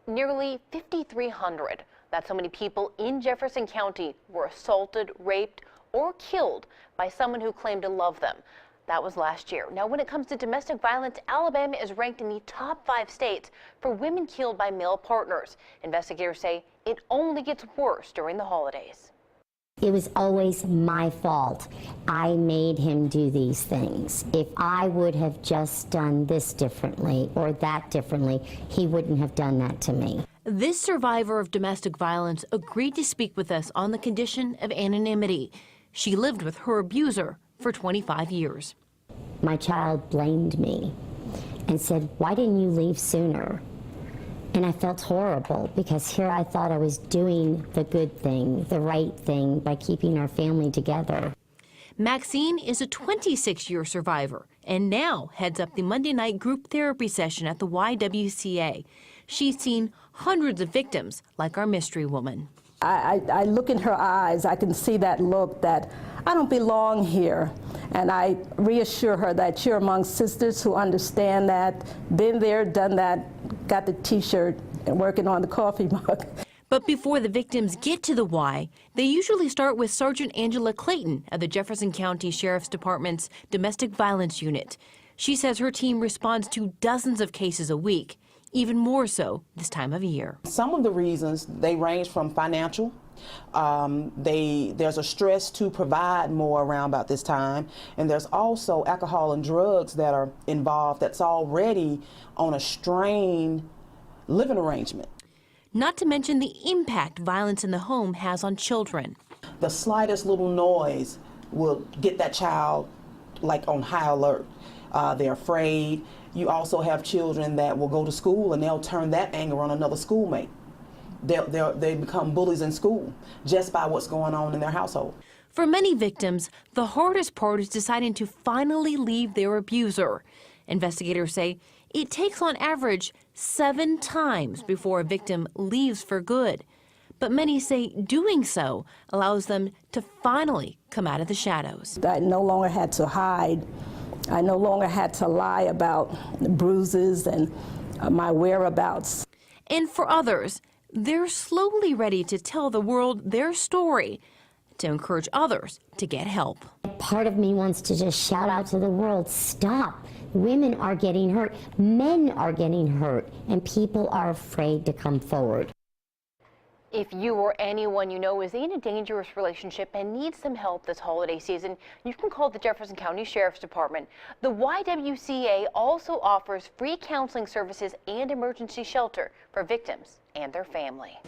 Nearly 5,300. That's how many people in Jefferson County were assaulted, raped, or killed by someone who claimed to love them. That was last year. Now, when it comes to domestic violence, Alabama is ranked in the top 5 states for women killed by male partners. Investigators say it only gets worse during the holidays. It was always my fault. I made him do these things. If I would have just done this differently or that differently, he wouldn't have done that to me. This survivor of domestic violence agreed to speak with us on the condition of anonymity. She lived with her abuser for 25 years. My child blamed me and said, "Why didn't you leave sooner?" And I felt horrible because here I thought I was doing the good thing, the right thing by keeping our family together. Maxine is a 26-year survivor and now heads up the Monday night group therapy session at the YWCA. She's seen hundreds of victims like our mystery woman. I look in her eyes, I can see that look that I don't belong here. And I reassure her that you're among sisters who understand that, been there, done that, got the t-shirt and working on the coffee mug. But before the victims get to the Y, they usually start with Sergeant Angela Clayton of the Jefferson County Sheriff's Department's Domestic Violence Unit. She says her team responds to dozens of cases a week, even more so this time of year. Some of the reasons, they range from financial. There's a stress to provide more around about this time, and there's also alcohol and drugs that are involved that's already on a strained living arrangement. Not to mention the impact violence in the home has on children. The slightest little noise will get that child like on high alert. They're afraid. You also have children that will go to school and they'll turn that anger on another schoolmate. They become bullies in school just by what's going on in their household. For many victims, the hardest part is deciding to finally leave their abuser. Investigators say it takes on average 7 times before a victim leaves for good. But many say doing so allows them to finally come out of the shadows. I no longer had to hide. I no longer had to lie about bruises and my whereabouts. And for others, they're slowly ready to tell the world their story to encourage others to get help. Part of me wants to just shout out to the world, stop. Women are getting hurt, men are getting hurt, and people are afraid to come forward. If you or anyone you know is in a dangerous relationship and needs some help this holiday season, you can call the Jefferson County Sheriff's Department. The YWCA also offers free counseling services and emergency shelter for victims and their family.